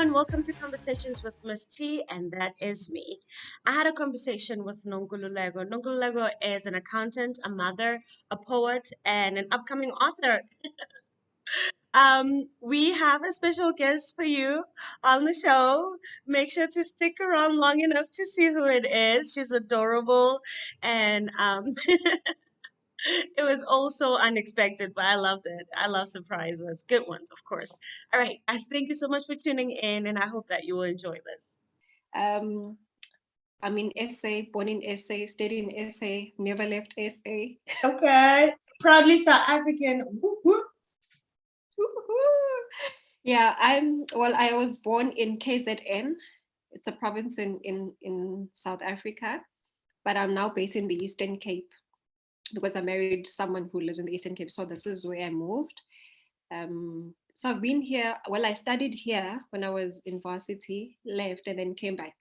and welcome to Conversations with Miss T, and that is me. I had a conversation with Nonkululeko. Nonkululeko is an accountant, a mother, a poet, and an upcoming author. We have a special guest for you on the show. Make sure to stick around long enough to see who it is. She's adorable, and it was also unexpected, but I loved it. I love surprises, good ones, of course. All right, guys, thank you so much for tuning in, and I hope that you will enjoy this. Um, I'm in SA, born in SA, stayed in SA, never left SA. Okay, proudly South African. Whoop, whoop. Yeah, I was born in KZN. It's a province in South Africa, but I'm now based in the Eastern Cape because I married someone who lives in the Eastern Cape. So this is where I moved. So I've been here. Well, I studied here when I was in varsity, left, and then came back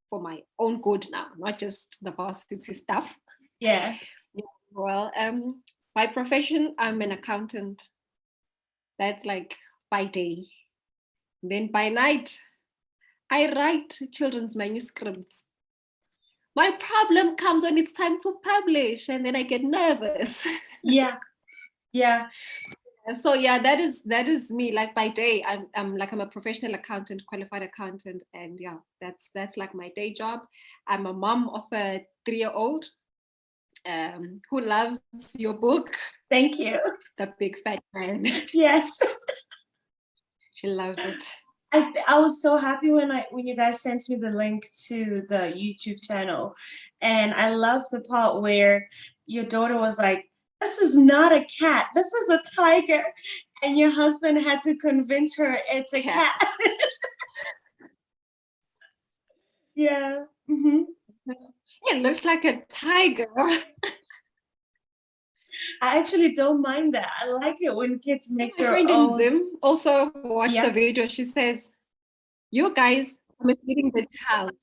for my own good now, not just the varsity stuff. Yeah. Yeah, well, by profession, I'm an accountant. That's like by day. Then by night, I write children's manuscripts. My problem comes when it's time to publish, and then I get nervous. Yeah. Yeah. So yeah, that is me. Like by day, I'm a professional accountant, qualified accountant, and yeah, that's like my day job. I'm a mom of a 3-year-old who loves your book, Thank you. The Big Fat Man. Yes. She loves it. I was so happy when you guys sent me the link to the YouTube channel, and I love the part where your daughter was like, "This is not a cat. This is a tiger," and your husband had to convince her it's a Yeah. cat. Yeah. Hmm. It looks like a tiger. I actually don't mind that. I like it when kids make My their friend in own. Zim also watched the Yeah. video. She says, "You guys are misleading the child."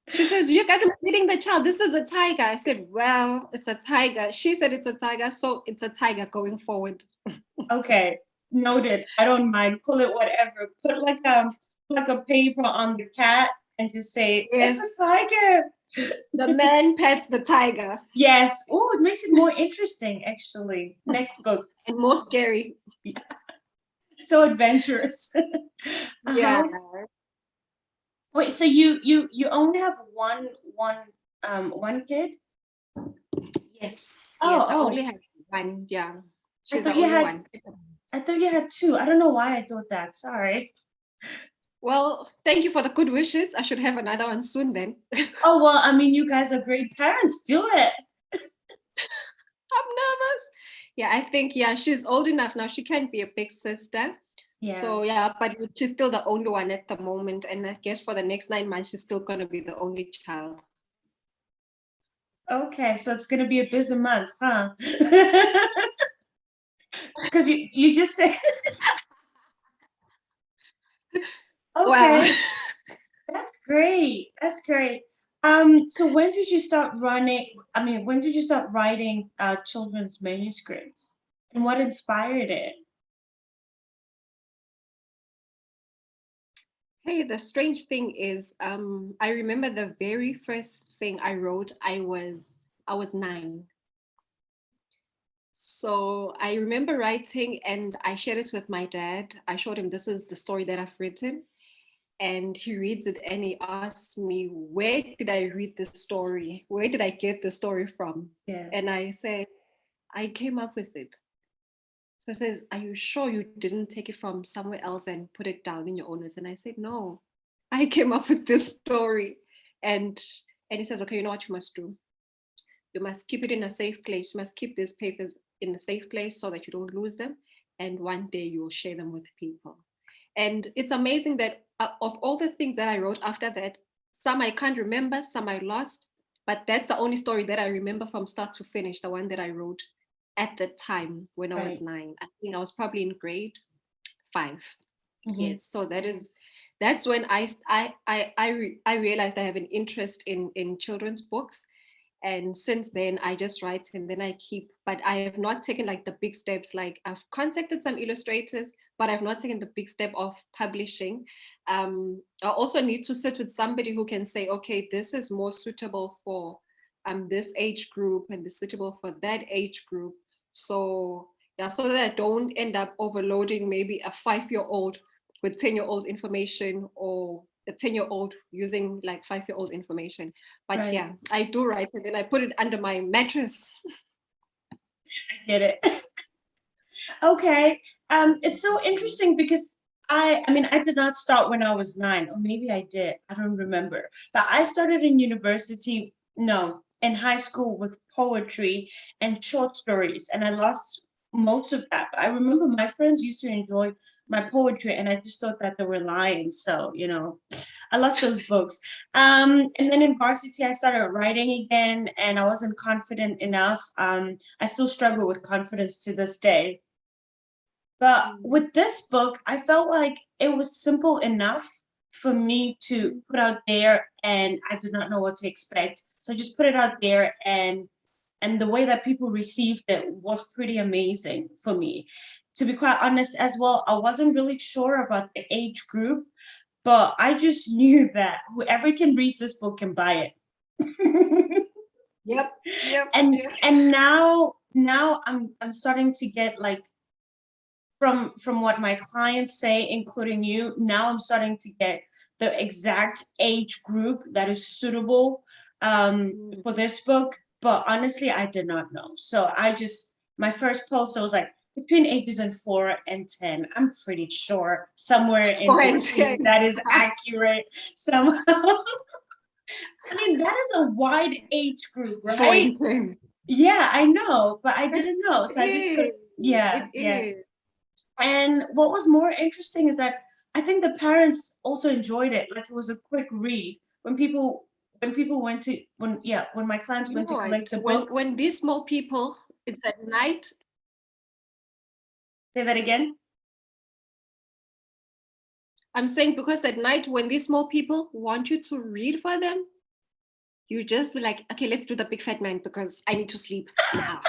She says, "You guys are misleading the child. This is a tiger." I said, "Well, it's a tiger." She said it's a tiger, so it's a tiger going forward. Okay. Noted. I don't mind. Call it whatever. Put like a paper on the cat and just say it's Yes, a tiger. the man pets the tiger. Yes. Oh, it makes it more interesting, actually. Next book. And more scary. So adventurous. Yeah. Uh-huh. Wait, so you only have one kid? Yes, Oh, yes. I only oh. have one. Yeah. I She's thought the you only had one. I thought you had two. I don't know why I thought that. Sorry. Well, thank you for the good wishes. I should have another one soon then. I'm Oh, well, I mean, you guys are great parents. Do it. nervous. Yeah, I think, yeah, she's old enough now. She can be a big sister. Yeah. So, yeah, but she's still the only one at the moment. And I guess for the next 9 months, she's still going to be the only child. Okay, so it's gonna be a busy month, huh? Because you just said Wow. okay. That's great. That's great. So when did you start running? I mean, when did you start writing children's manuscripts? And what inspired it? Hey, the strange thing is, I remember the very first thing I wrote, I was 9. So I remember writing and I shared it with my dad. I showed him this is the story that I've written. And he reads it and he asks me, where did I read the story? Where did I get the story from? Yeah. And I said, I came up with it. So he says, are you sure you didn't take it from somewhere else and put it down in your own words? And I said, no, I came up with this story. And and he says, okay, you know what you must do? You must keep it in a safe place. You must keep these papers in a safe place so that you don't lose them. And one day you will share them with people. And it's amazing that of all the things that I wrote after that, some I can't remember, some I lost, but that's the only story that I remember from start to finish, the one that I wrote at the time when I was Right. 9. I think I was probably in grade 5. Hmm. Yes, so that's when I realized I have an interest in children's books, and since then I just write and then I keep, but I have not taken like the big steps. Like I've contacted some illustrators, but I've not taken the big step of publishing. I also need to sit with somebody who can say, okay, this is more suitable for this age group, and this is suitable for that age group. So yeah, so that I don't end up overloading maybe a 5-year-old with 10-year-old information, or a 10-year-old using like 5-year-old information. But Right. yeah, I do write it and I put it under my mattress. I get it. Okay. It's so interesting because I mean, I did not start when I was 9, or maybe I did. I don't remember. But I started in university, no, in high school with poetry and short stories, and I lost most of that. But I remember my friends used to enjoy my poetry, and I just thought that they were lying. So, I lost those books. And then in varsity, I started writing again, and I wasn't confident enough. I still struggle with confidence to this day. But with this book, I felt like it was simple enough for me to put out there, and I did not know what to expect. So I just put it out there, and the way that people received it was pretty amazing for me. To be quite honest as well, I wasn't really sure about the age group, but I just knew that whoever can read this book can buy it. Yep, yep, and yep. and now I'm starting to get like from what my clients say, including you, now I'm starting to get the exact age group that is suitable for this book. But honestly, I did not know. So my first post, I was like, between ages of 4 and 10. I'm pretty sure somewhere in 4 and 10. between that is accurate somehow. I mean, that is a wide age group, Four right? and 10. Yeah, I know, but I It didn't know. So I just put, is. yeah, It yeah. is. And what was more interesting is that I think the parents also enjoyed it. Like it was a quick read. When people went to when my clients You went know to what? collect the When book. when these small people, it's at night. Say that again. I'm saying because at night when these small people want you to read for them, you just be like, okay, let's do the big fat man because I need to sleep now.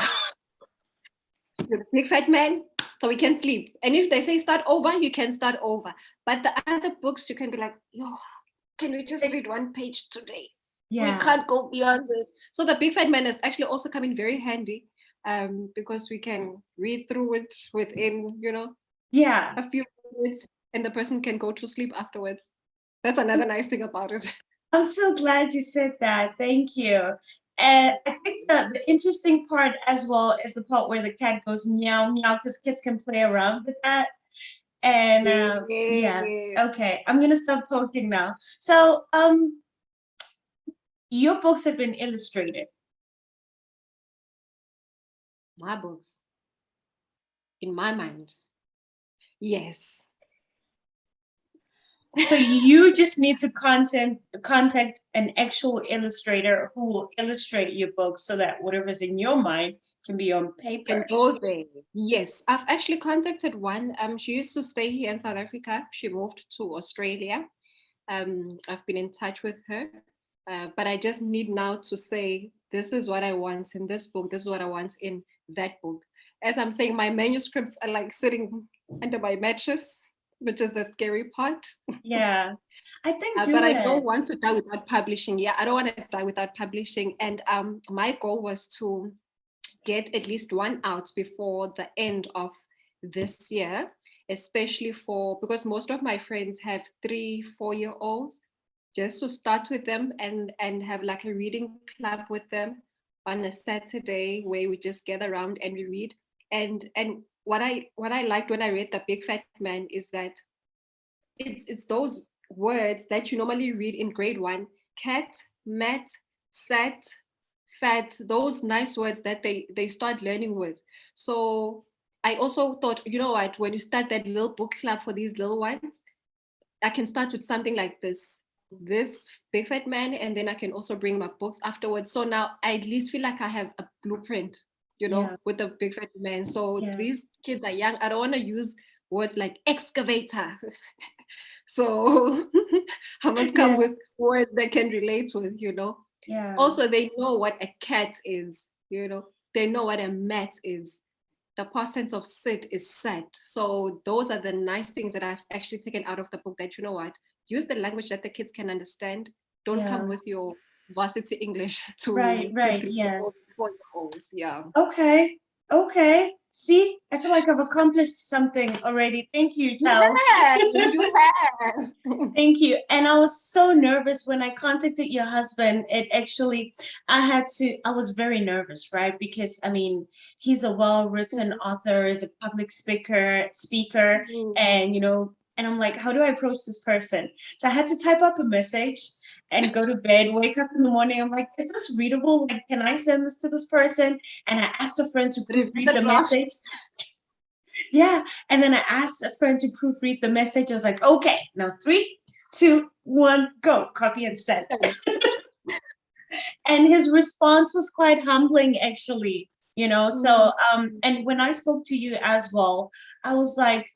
The big fat man, so we can sleep. And if they say start over, you can start over. But the other books, you can be like, yo, can we just read one page today? We Yeah, can't go beyond this. So the big fat man has actually also come in very handy, because we can read through it within, yeah. a few minutes, and the person can go to sleep afterwards. That's another nice thing about it. I'm so glad you said that. Thank you. And I think that the interesting part as well is the part where the cat goes meow meow because kids can play around with that. And yeah, Yeah. okay, I'm gonna stop talking now. So your books have been illustrated. My books, in my mind, yes. So you just need to contact an actual illustrator who will illustrate your book so that whatever's in your mind can be on Can paper. go there. Yes, I've actually contacted one. She used to stay here in South Africa. She moved to Australia. I've been in touch with her, but I just need now to say this is what I want in this book. This is what I want in that book. As I'm saying, my manuscripts are like sitting under my mattress, which is the scary part. Yeah, I think But do I don't it. want to die without publishing. Yeah, I don't want to die without publishing. And my goal was to get at least one out before the end of this year, especially because most of my friends have 3, 4 year olds, just to start with them and have like a reading club with them on a Saturday where we just gather around and we read. And what I liked when I read The Big Fat Man is that it's those words that you normally read in grade 1: cat, mat, sat, fat, those nice words that they start learning with. So I also thought, you know what, when you start that little book club for these little ones, I can start with something like this big fat man, and then I can also bring my books afterwards. So now I at least feel like I have a blueprint, Yeah, with the big fat man. So yeah, these kids are young. I don't want to use words like excavator. So I must come yeah, with words they can relate with. yeah, Also, they know what a cat is. They know what a mat is. the past tense of sit is set. So those are the nice things that I've actually taken out of the book, that, you know what, use the language that the kids can understand. Don't come Yeah. with your varsity English Right, to right. 3 year Yeah. old, 4 year olds. Yeah. Okay. Okay. See, I feel like I've accomplished something already. Thank you, You child. have, you have. Thank you. And I was so nervous when I contacted your husband. It actually, I was very nervous, right? Because I mean, he's a well-written author, is a public speaker, and and I'm like, how do I approach this person? So I had to type up a message and go to bed, wake up in the morning. I'm like, is this readable? Like, can I send this to this person? And I asked a friend to Release proofread the the draft. message. Yeah. And then I asked a friend to proofread the message. I was like, okay, now 3, 2, 1, go. Copy and send. And his response was quite humbling, actually. So and when I spoke to you as well, I was like,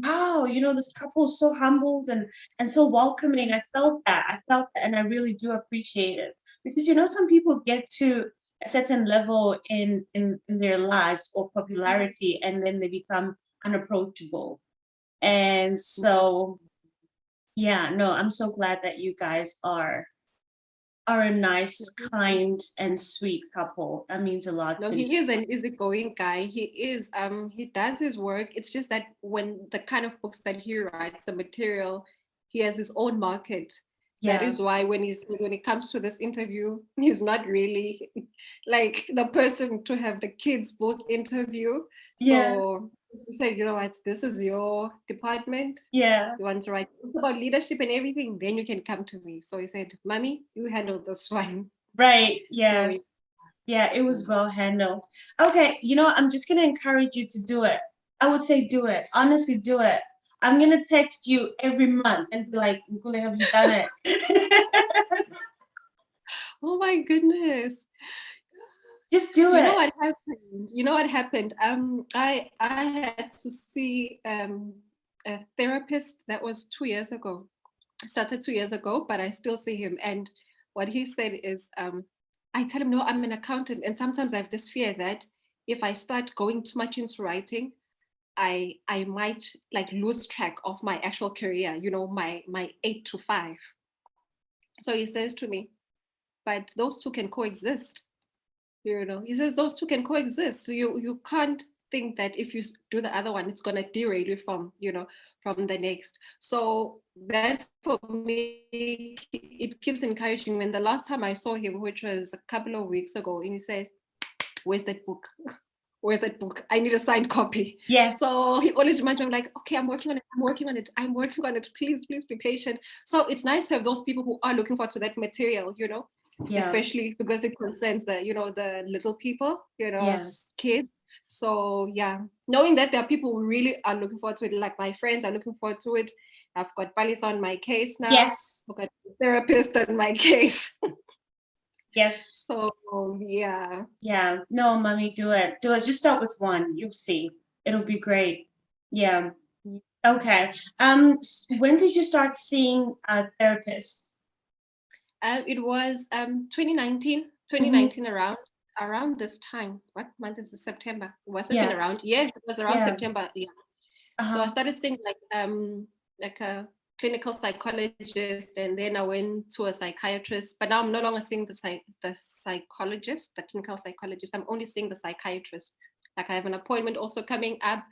wow, this couple is so humbled and so welcoming. I felt that, and I really do appreciate it. Because some people get to a certain level in their lives or popularity, and then they become unapproachable. And so, yeah, no, I'm so glad that you guys are a nice, kind, and sweet couple. That means a lot No, to me. he is an easygoing guy. He does his work. It's just that when the kind of books that he writes, the material, he has his own market. That Yeah, is why when it comes to this interview, he's not really like the person to have the kids book interview. yeah, So he said, you know what, this is your department. yeah. You want to write books about leadership and everything, then you can come to me. So he said, Mommy, you handle this one. Right. So Yeah. Yeah, it was well handled. Okay, I'm just gonna encourage you to do it. I would say do it. Honestly, do it. I'm gonna text you every month and be like, Nkule, have you done it? oh my goodness. Just do You know it. what happened? You know what happened? I had to see a therapist that was 2 years ago. Started 2 years ago, but I still see him. And what he said is, I tell him, no, I'm an accountant, and sometimes I have this fear that if I start going too much into writing, I might like lose track of my actual career. My 8 to 5. So he says to me, but those two can coexist. He says those two can coexist. So you can't think that if you do the other one, it's gonna derail you from the next. So that for me, it keeps encouraging. When the last time I saw him, which was a couple of weeks ago, and he says, where's that book? Where's that book? I need a signed copy. Yes. So he always reminds me, I'm like, okay, I'm working on it. I'm working on it. I'm working on it. Please, please be patient. So it's nice to have those people who are looking forward to that material, Yeah. especially because it concerns the little people, Yeah. kids. So yeah, knowing that there are people who really are looking forward to it, like my friends are looking forward to it. I've got Balis on my case now. Yes. I've got a therapist on my case. Yes. So yeah. Yeah. No, mommy, do it. Do it. Just start with one. You'll see. It'll be great. Yeah. Okay. When did you start seeing a therapist? It was 2019, Mm-hmm. 2019 around this time. What month is it? September. Was it been Yeah. around? Yes, it was around Yeah. September. Yeah. So I Uh-huh. started seeing like a clinical psychologist, and then I went to a psychiatrist. But now I'm no longer seeing the psychologist, the clinical psychologist. I'm only seeing the psychiatrist. Like I have an appointment also coming up.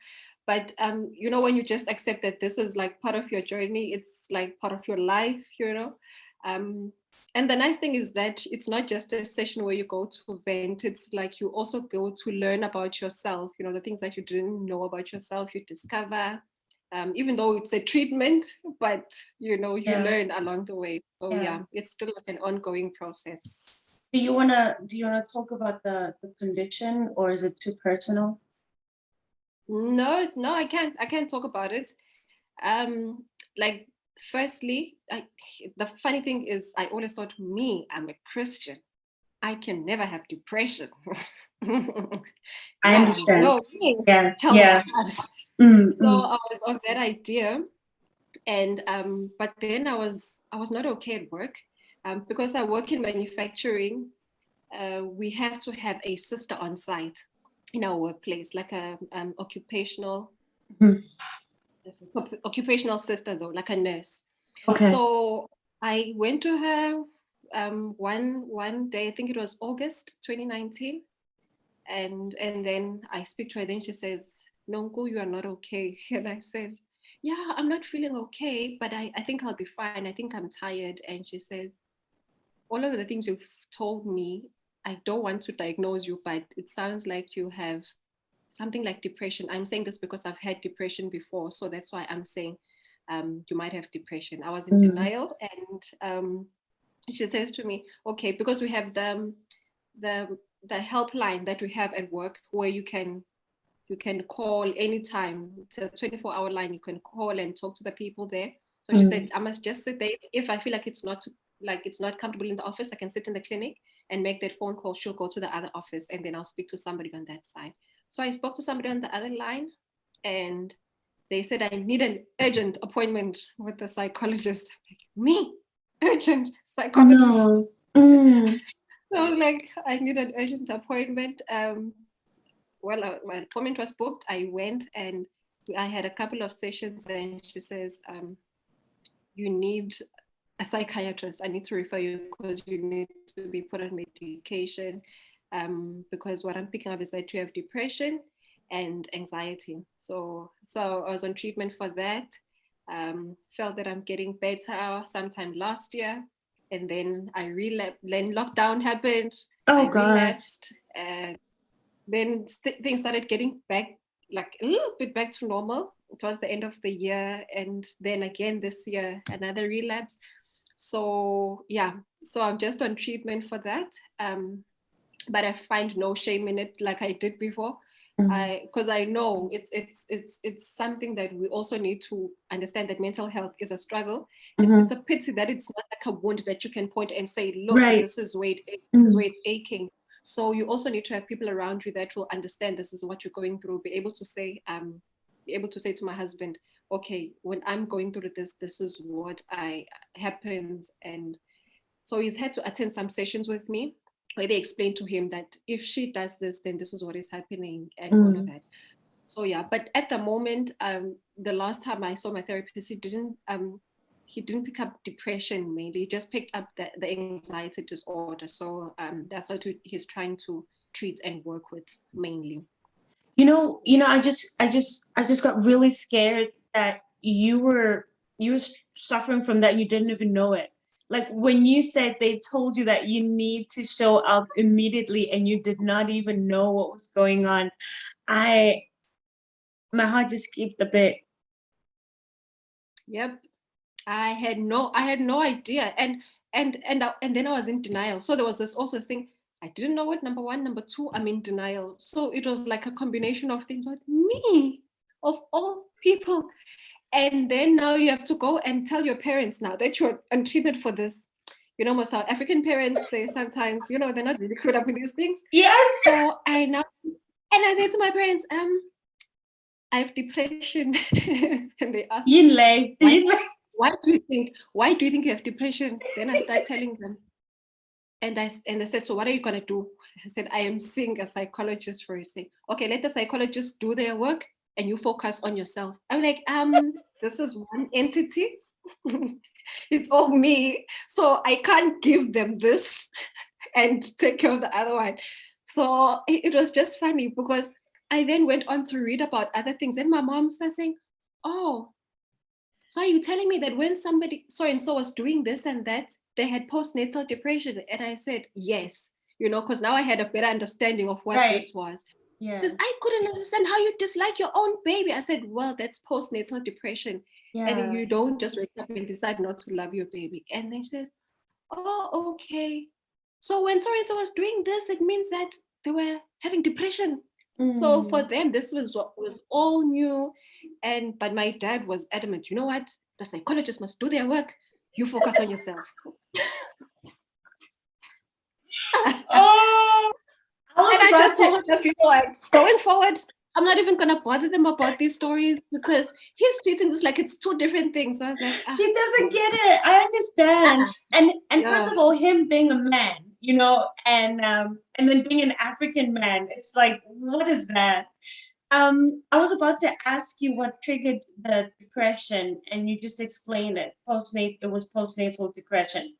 But when you just accept that this is like part of your journey, it's like part of your life. Um, and the nice thing is that it's not just a session where you go to vent, it's like you also go to learn about yourself, the things that you didn't know about yourself, you discover, even though it's a treatment, but you Yeah. learn along the way. So Yeah. yeah, it's still like an ongoing process. Do you wanna talk about the condition, or is it too personal? No, no, I can't talk about it. Like, firstly, the funny thing is I always thought, I'm a Christian, I can never have depression. I No, understand. no way. Yeah. Tell Yeah. us. Mm, So mm. I was of that idea, and but then I was not okay at work, because I work in manufacturing. We have to have a sister on site. in our workplace, like a occupational Mhm. occupational sister though, like a nurse. Okay. So I went to her one day, I think it was August 2019, and then I speak to her. Then she says, "Nonku, you are not okay." And I said, "Yeah, I'm not feeling okay, but I think I'll be fine. I think I'm tired." And she says, "All of the things you've told me, I don't want to diagnose you, but it sounds like you have something like depression. I'm saying this because I've had depression before, so that's why I'm saying you might have depression." I was in Mm. denial, and she says to me, "Okay, because we have the the helpline that we have at work where you can call anytime. It's a 24-hour line. You can call and talk to the people there." So she Mm. said, "I must just sit there. If I feel like it's not comfortable in the office, I can sit in the clinic and make that phone call. She'll go to the other office, and then I'll speak to somebody on that side." So I spoke to somebody on the other line, and they said I need an urgent appointment with a psychologist. I'm like, me? Urgent Oh psychologist? no. Mm. So I was like, I need an urgent appointment. My appointment was booked. I went and I had a couple of sessions, and she says, "You need a psychiatrist. I need to refer you because you need to be put on medication. Because what I'm picking up is that you have depression and anxiety." So I was on treatment for that. Felt that I'm getting better sometime last year, and then I relapsed. Then lockdown happened. Oh I God. relapsed, and then things started getting back, like a little bit back to normal towards the end of the year, and then again this year another relapse. So yeah, so I'm just on treatment for that. But I find no shame in it like I did before. Mm. Because I know it's something that we also need to understand, that mental health is a struggle. It's Mm-hmm. a pity that it's not like a wound that you can point and say, "Look, Right. this is where this is Mm. where it's aching." So you also need to have people around you that will understand this is what you're going through. Be able to say to my husband, "Okay, when I'm going through this, this is what I happens." And so he's had to attend some sessions with me where they explain to him that if she does this, then this is what is happening and all of Mm. that. So yeah, but at the moment, the last time I saw my therapist, he didn't pick up depression mainly. He just picked up the anxiety disorder. So that's what he's trying to treat and work with mainly. I just got really scared that you were suffering from that. You didn't even know it. Like when you said they told you that you need to show up immediately and you did not even know what was going on. I My heart just skipped a bit. Yep, I had no idea, and then I was in denial. So there was this also thing, I didn't know it. Number one, number two, I'm in denial. So it was like a combination of things. Like, me, of all people, and then now you have to go and tell your parents now that you're on treatment for this. Most South African parents, they sometimes, they're not really clued up with these things. Yes. So I say to my parents, I have depression, and they ask me, Yinlei. why Yinlei. why do you think you have depression? Then I start telling them, and they said, so what are you gonna do? I said, I am seeing a psychologist for you. Say, okay, let the psychologist do their work and you focus on yourself. I'm like, this is one entity. It's all me. So I can't give them this and take care of the other one. So it was just funny because I then went on to read about other things. And my mom started saying, oh, so are you telling me that when somebody so and so was doing this and that, they had postnatal depression? And I said, yes, because now I had a better understanding of what Right. this was. She says, Yeah. I couldn't understand how you dislike your own baby. I said, well, that's postnatal depression. And Yeah. you don't just wake up and decide not to love your baby. And then she says, oh, okay. So when so and so was doing this, it means that they were having depression. So for Mm. them, this was what was all new. But my dad was adamant, you know what? The psychologist must do their work. You focus on yourself. And Oh, I was I about just to. told myself, like, going forward, I'm not even gonna bother them about these stories because he's treating this like it's two different things. So I was like, He doesn't no. get it. I understand. And first Yeah. of all, him being a man, and then being an African man, it's like, what is that? I was about to ask you what triggered the depression, and you just explained it. It was postnatal depression.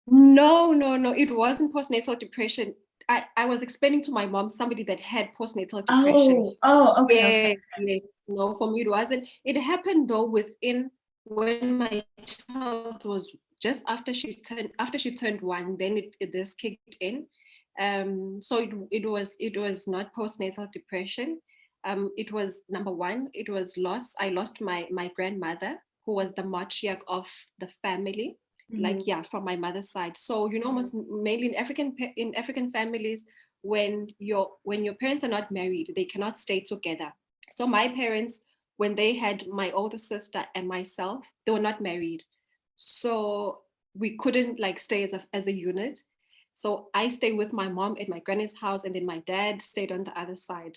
No, no, no. It wasn't postnatal depression. I was explaining to my mom somebody that had postnatal depression. Okay, okay. Yeah, yes. No, for me it wasn't. It happened though within when my child was just after she turned one, then this kicked in. So it was not postnatal depression. It was number one, it was loss. I lost my grandmother, who was the matriarch of the family, like, Mhm, yeah, from my mother's side. So most mainly in African families, when your parents are not married, they cannot stay together. So my parents, when they had my older sister and myself, they were not married, so we couldn't like stay as a unit. So I stayed with my mom at my granny's house, and then my dad stayed on the other side.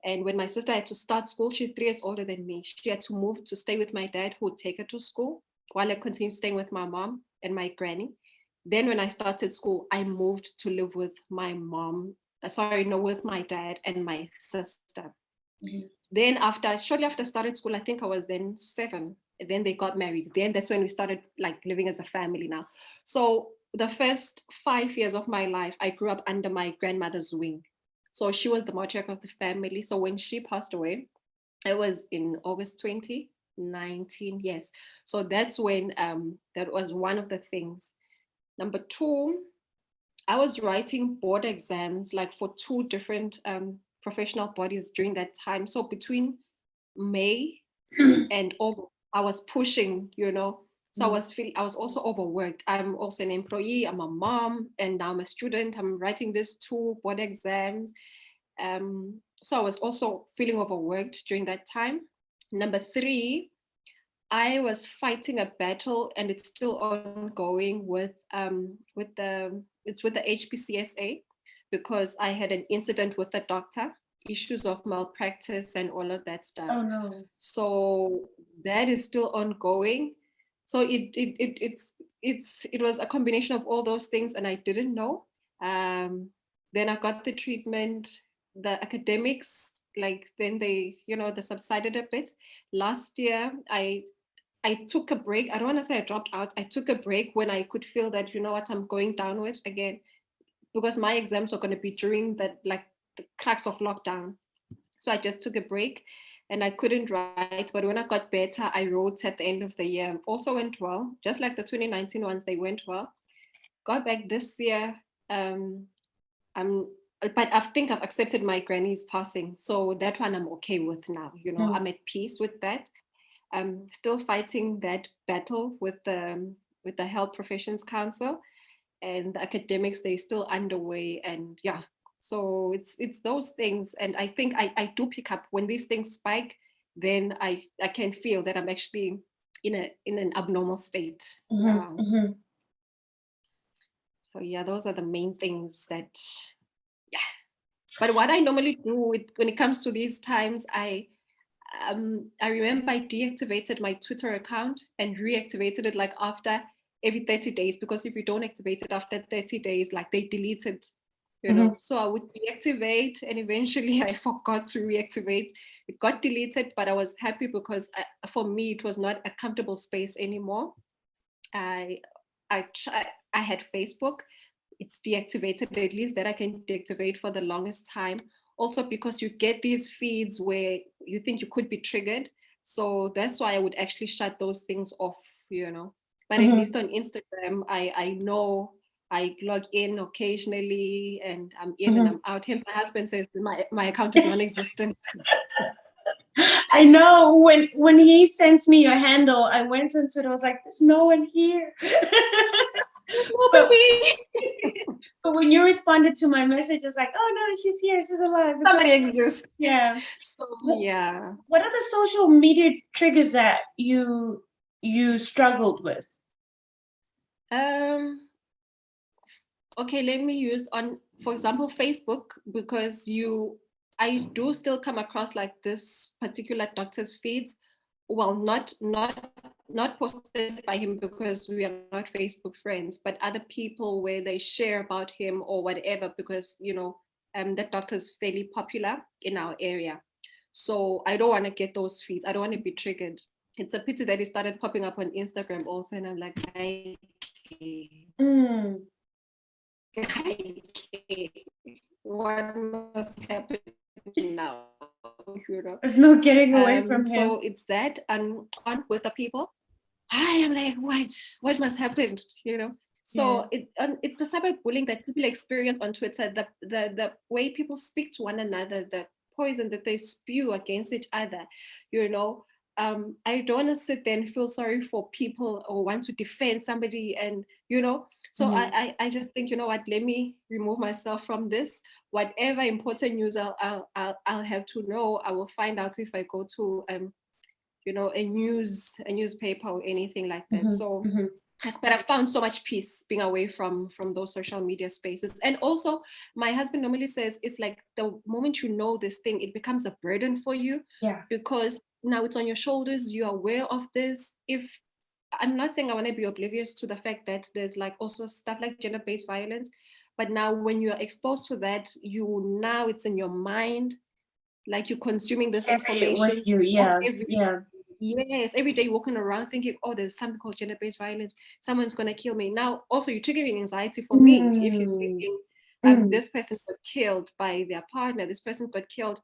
And when my sister had to start school, she's 3 years older than me. She had to move to stay with my dad, who would take her to school, while I continued staying with my mom and my granny. Then when I started school, I moved to live with my mom. Sorry, no, with my dad and my sister. mhm. Then shortly after I started school, I think I was then 7. And then they got married. Then that's when we started like living as a family now. So the first 5 years of my life, I grew up under my grandmother's wing. So she was the matriarch of the family. So when she passed away, it was in August 2019. Yes. So that's when that was one of the things. Number two, I was writing board exams like for two different professional bodies during that time. So between May and August, I was pushing. So Mhm. I was also overworked. I'm also an employee, I'm a mom, and now I'm a student. I'm writing these two board exams. So I was also feeling overworked during that time. Number three, I was fighting a battle, and it's still ongoing with the HPCSA, because I had an incident with the doctor, issues of malpractice and all of that stuff. Oh no. So that is still ongoing. So it was a combination of all those things, and I didn't know. Then I got the treatment, the academics, like then they subsided a bit. Last year, I took a break. I don't want to say I dropped out. I took a break when I could feel that, you know what, I'm going downwards again, because my exams were going to be during that, like, the cracks of lockdown. So I just took a break and I couldn't write. But when I got better, I wrote at the end of the year. Also went well, just like the 2019 ones, they went well. Got back this year. Um, I'm, but I think I've accepted my granny's passing. So that one I'm okay with now. Mm. I'm at peace with that. I'm still fighting that battle with the Health Professions Council, and the academics, they're still underway. And yeah, so it's those things. And I think I do pick up when these things spike, then I can feel that I'm actually in an abnormal state. Mhm, mhm. So yeah, those are the main things that, yeah. But what I normally do when it comes to these times, I remember I deactivated my Twitter account and reactivated it like after every 30 days, because if you don't activate it after 30 days, like, they delete it. Mhm, So I would deactivate, and eventually I forgot to reactivate. It got deleted, but I was happy because for me, it was not a comfortable space anymore. I I had Facebook. It's deactivated. At least that I can deactivate for the longest time. Also because you get these feeds where you think you could be triggered. So that's why I would actually shut those things off. But at mhm. least on Instagram, I know I log in occasionally, and I'm in and Mhm. I'm out. Hence my husband says my account is non-existent. I know when he sent me your handle, I went into it. I was like, "There's no one here." but Nobody. but when you responded to my message, I was like, "Oh no, she's here. She's alive." It's Somebody like, exists. yeah. So What, yeah. what are the social media triggers that you struggled with? Um okay, let me use on, for example, Facebook, because I do still come across like this particular doctor's feeds. Well, not not posted by him because we are not Facebook friends, but other people where they share about him or whatever, because that doctor is fairly popular in our area. So I don't want to get those feeds. I don't want to be triggered. It's a pity that it started popping up on Instagram also, and I'm like, I Mm. what must happen now? There's no getting away from him. So it's that, and on with the people. I am like, what must happen? So it's the cyberbullying that people experience on Twitter, the way people speak to one another, the poison that they spew against each other, you know. I don't want to sit there and feel sorry for people or want to defend somebody, and so I just think, what, let me remove myself from this. Whatever important news I'll have to know, I will find out if I go to a newspaper or anything like that. So but I found so much peace being away from those social media spaces. And also, my husband normally says it's like the moment you know this thing, it becomes a burden for you. Yeah. Because now it's on your shoulders, you're aware of this. If I'm not saying I want to be oblivious to the fact that there's like also stuff like gender-based violence, but now when you're exposed to that, now it's in your mind, like you're consuming this Carry it information. with you. Walk Yeah. every Yeah. Yes, every day walking around thinking, oh, there's something called gender-based violence. Someone's gonna kill me. Now, also you're triggering anxiety for me if you're Mm. thinking, Mm. this person got killed by their partner. This person got killed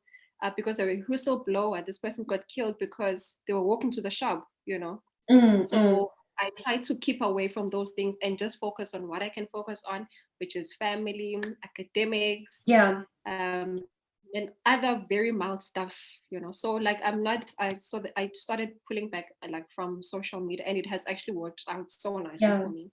because they were a whistleblower. This person got killed because they were walking to the shop. Mm. Mm. So I try to keep away from those things and just focus on what I can focus on, which is family, academics, Yeah. um, and other very mild stuff. So like I started pulling back like from social media, and it has actually worked out so nicely Yeah. for me.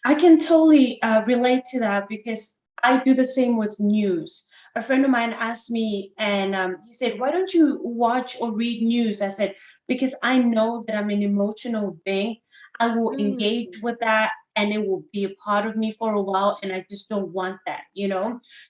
I can totally relate to that because I do the same with news. A friend of mine asked me, and he said, "Why don't you watch or read news?" I said, "Because I know that I'm an emotional being. I will engage Mm, with that, and it will be a part of me for a while, and I just don't want that.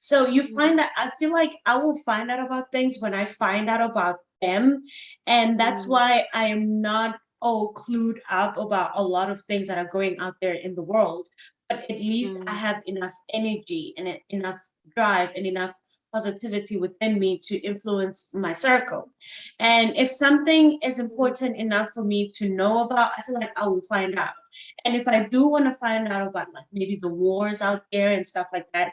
So you find mm, that I feel like I will find out about things when I find out about them, and that's mm, why I am not all clued up about a lot of things that are going out there in the world, but at least I mm, have enough energy and enough drive and enough positivity within me to influence my circle. And if something is mm, important enough for me to know about, I feel like I will find out. And if I do want to find out about like maybe the wars out there and stuff like that,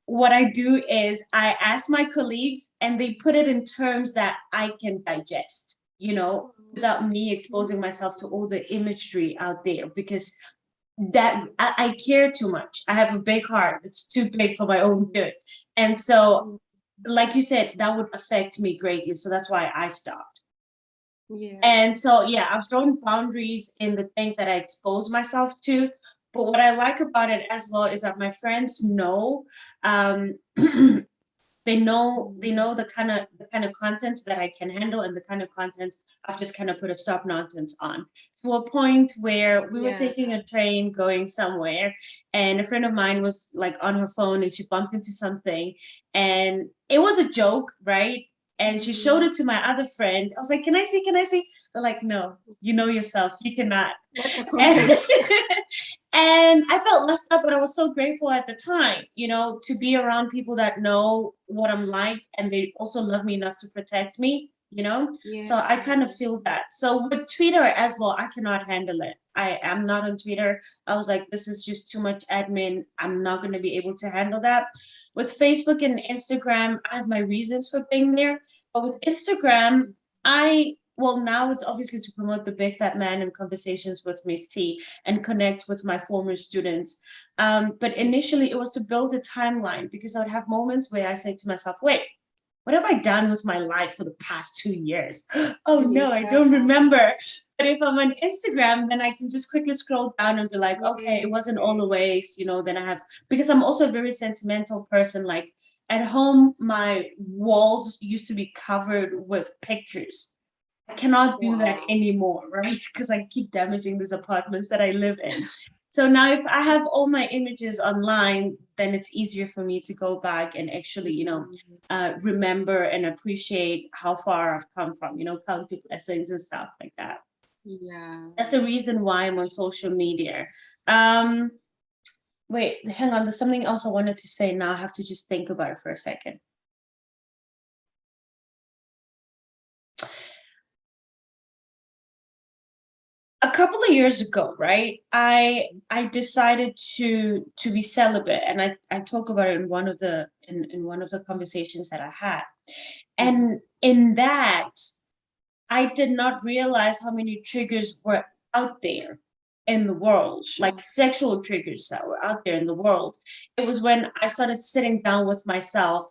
what I do is I ask my colleagues and they put it in terms that I can digest, without me exposing myself to all the imagery out there because that I care too much. I have a big heart. It's too big for my own good. And so, mm, like you said, that would affect me greatly. So that's why I stopped. yeah. And so, yeah, I've drawn boundaries in the things that I expose myself to. But what I like about it as well is that my friends know um, they know the kind of content that I can handle and the kind of content I've just kind of put a stop nonsense on. To a point where we were Yeah. taking a train going somewhere, and a friend of mine was like on her phone and she bumped into something, and it was a joke, right? And she showed Mm. it to my other friend. I was like, "Can I see? Can I see?" They're like, "No, you know yourself. You cannot." What's the And context? and I felt left out, but I was so grateful at the time, to be around people that know what I'm like and they also love me enough to protect me. Yeah. So I kind of feel that. So with Twitter as well, I cannot handle it. I am not on Twitter. I was like, this is just too much admin. I'm not going to be able to handle that. With Facebook and Instagram, I have my reasons for being there. But with Instagram, well, now it's obviously to promote the Big Fat Man and Conversations with Miss T and connect with my former students. But Yeah. initially, it was to build a timeline because I would have moments where I say to myself, wait, what have I done with my life for the past 2 years? Oh no, I Yeah. don't remember. But if I'm on Instagram, then I can just quickly scroll down and be like, okay, it Yes. wasn't all Yes. a waste. Then I have, because I'm also a very sentimental person. Like at home, my walls used to be covered with pictures. I cannot do that Wow. anymore, right? Because I keep damaging these apartments that I live in. So now if I have all my images online, then it's easier for me to go back and actually, Mm. remember and appreciate how far I've come from, count the blessings and stuff like that. Yeah. That's the reason why I'm on social media. Um, Wait, hang on. There's something else I wanted to say. Now I have to just think about it for a second. A couple of years ago, right? I decided to be celibate, and I talk about it in one of the in one of the conversations that I had. Mhm. And in that, I did not realize how many triggers were out there in the world, like Sure. sexual triggers that were out there in the world. It was when I started sitting down with myself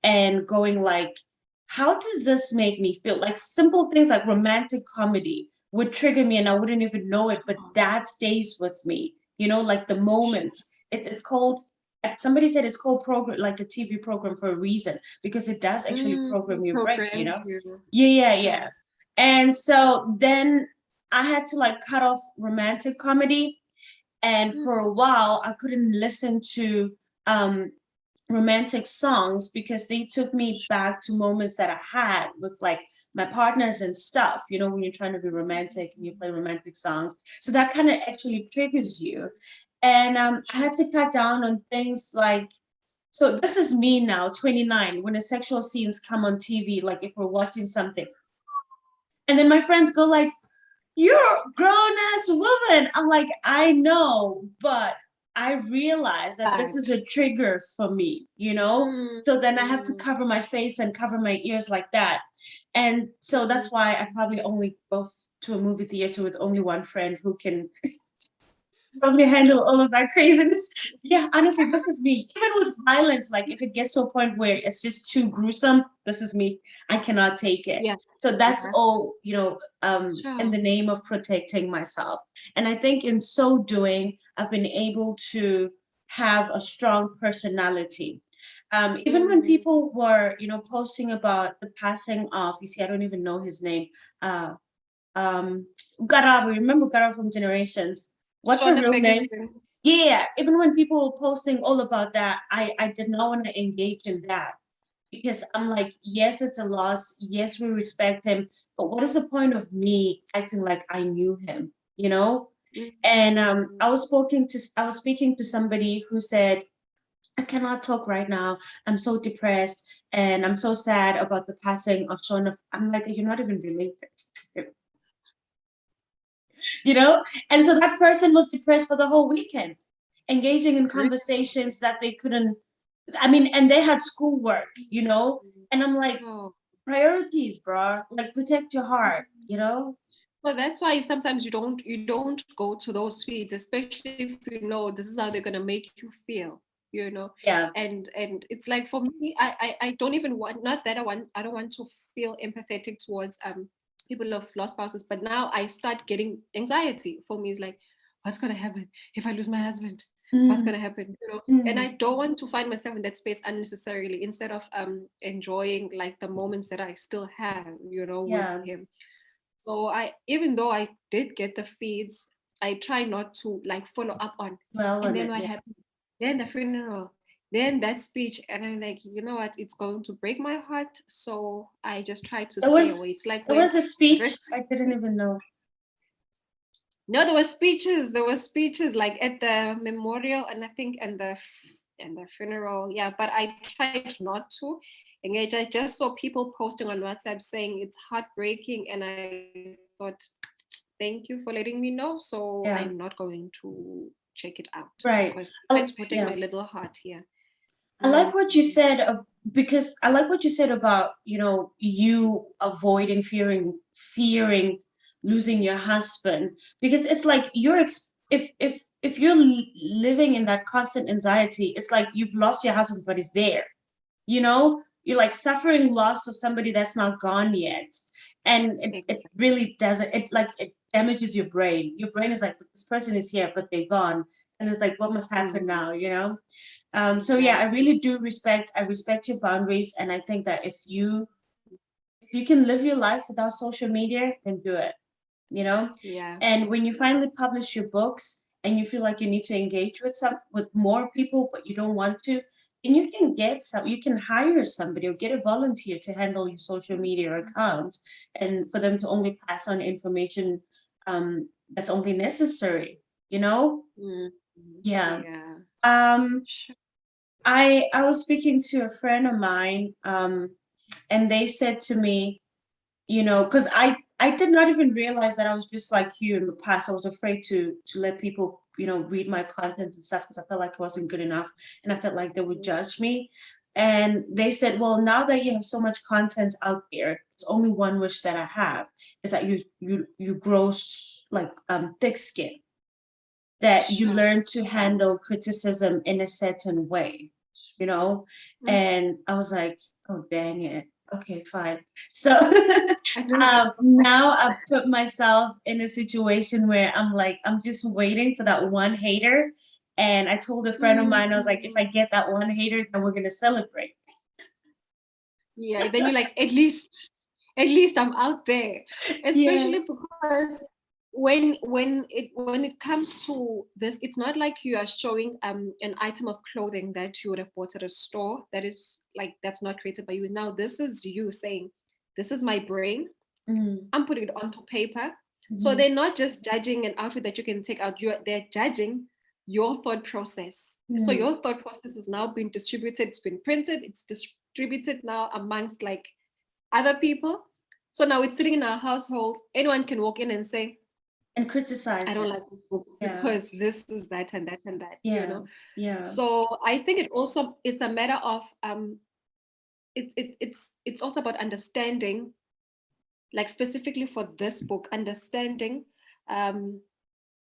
and going like, how does this make me feel? Like simple things like romantic comedy would trigger me and I wouldn't even know it, but that stays with me. Like the moment. It's called somebody said it's called program like a TV program for a reason because it does actually program your brain, you Programs know? you. Yeah, yeah, Sure. yeah. And so then I had to like cut off romantic comedy. And Mm. for a while, I couldn't listen to um, romantic songs because they took me back to moments that I had with like my partners and stuff, when you're trying to be romantic and you play romantic songs. So that kind of actually triggers you. And I had to cut down on things like, so this is me now, 29, when the sexual scenes come on TV, like if we're watching something. And then my friends go like, you're a grown ass woman. I'm like, I know, but I realize that this is But a trigger for me. mm, So then I have to mm, cover my face and cover my ears like that. And so mm, that's why I probably only go to a movie theater with only one friend who can probably handle all of that craziness. Yeah, honestly, this is me. Even with violence, like if it gets to a point where it's just too gruesome, this is me. I cannot take it. yeah, So that's yeah, all, in sure. the name of protecting myself. And I think in so doing, I've been able to have a strong personality. Even when Mm. people were, posting about the passing of, you see, I don't even know his name, uh, um Garab, remember Garab from Generations? What's her Shonda real name? Ferguson. Yeah, even when people were posting all about that, I did not want to engage in that because I'm like, yes, it's a loss. Yes, we respect him, but what is the point of me acting like I knew him? You know? And Mm. I was speaking to somebody who said, I cannot talk right now. I'm so depressed and I'm so sad about the passing of Sean. I'm like, you're not even related. you know? And so that person was depressed for the whole weekend, engaging in Really? conversations that they couldn't, I mean, and they had schoolwork. And I'm like, Oh. priorities, bro. Like, protect your heart. Well, that's why sometimes you don't go to those feeds, especially if you know this is how they're gonna make you feel, you know. Yeah. And it's like for me, I don't even want, not that I don't want to feel empathetic towards people of lost spouses, but now I start getting anxiety. For me, it's like, what's gonna happen if I lose my husband? What's Mm, gonna happen? And mm, I don't want to find myself in that space unnecessarily instead of enjoying like the moments that I still have, with yeah. him. So even though I did get the feeds, I try not to like follow up on, Well and on then it. what Yeah. happened? Then the funeral, then that speech. And I'm like, you know what? It's going to break my heart. So I just try to There stay was away. It's like there when was a the speech. rest, I didn't even know. no, there were speeches. There were speeches like at the memorial, and I think and the funeral. Yeah, but I tried not to engage. I just saw people posting on WhatsApp saying it's heartbreaking, and I thought, thank you for letting me know. So I'm Yeah. not going to check it out Right. because I'm trying Oh, to protect my yeah. little heart here. I like Mm. what you said because I like what you said about, you avoiding fearing losing your husband because it's like if you're living in that constant anxiety, it's like you've lost your husband but he's there. You're like suffering loss of somebody that's not gone yet. And it Exactly. really doesn't, it damages your brain. Your brain is like, this person is here, but they're gone. And it's like, what must happen Mm. now? So yeah, I Exactly. really do I respect your boundaries. And I think that if you can live your life without social media, then do it you know Yeah. and when you finally publish your books and you feel like you need to engage with more people but you don't want to, then you can hire somebody or get a volunteer to handle your social media accounts and for them to only pass on information that's only necessary, you know? Mm. Yeah. Yeah. Um, Sure. I was speaking to a friend of mine, and they said to me, you know, because I did not even realize that I was just like you in the past. I was afraid to let people, you know, read my content and stuff because I felt like it wasn't good enough, and I felt like they would judge me. And they said, well, now that you have so much content out there, it's only one wish that I have is that you grow like thick skin, that you Sure. learn to handle criticism in a certain way, you know? Mm. And I was like, oh, dang it. Okay, fine. So I didn't think of that. now I've put myself in a situation where I'm like, I'm just waiting for that one hater. And I told a friend of mine, I was like, if I Mm. get that one hater, then we're going to celebrate. Yeah, then you're like, at least I'm out there. Yeah. Especially because when it comes to this, it's not like you are showing an item of clothing that you would have bought at a store that is like that's not created by you. Now this is you saying, this is my brain. Mm, I'm putting it onto paper. So mhm, they're not just judging an outfit that you can take out. They're judging your thought process. So mm. your thought process is now being distributed. It's been printed. It's distributed now amongst like other people. So now it's sitting in our household. Anyone can walk in and say, And I criticize don't it. like this book Yeah. because this is that and that and that. Yeah. Yeah. So I think it's a matter of it's also about understanding, like specifically for this book, understanding um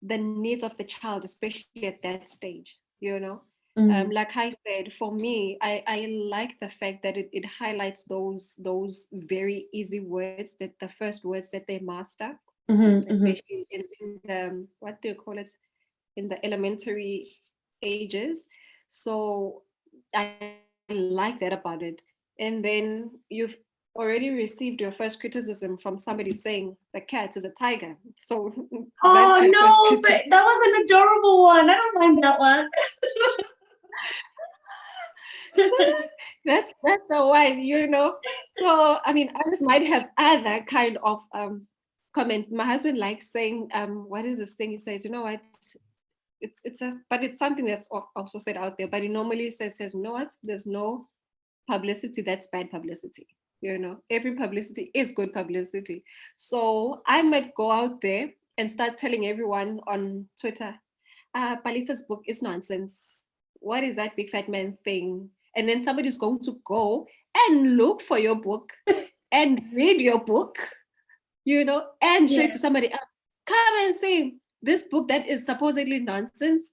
the needs of the child, especially at that stage. Mm, Like I said, for me, I like the fact that it highlights those very easy words, that the first words that they master, mhm, mhm. especially in the, what do you call it, in the elementary ages. So I like that about it. And then you've already received your first criticism from somebody saying the cat is a tiger. So that's Oh your first no, critic. but that was an adorable one. I don't mind that one. So that's the one. So I mean, others might have other kind of comments. My husband likes saying, what is this thing? He says, you know what? But it's something that's also said out there. But he normally says, you know what? There's no publicity that's bad publicity. Every publicity is good publicity. So I might go out there and start telling everyone on Twitter, Palisa's book is nonsense. What is that big fat man thing? And then somebody's going to go and look for your book and read your book, and show it Yeah, to somebody else. Come and say this book that is supposedly nonsense.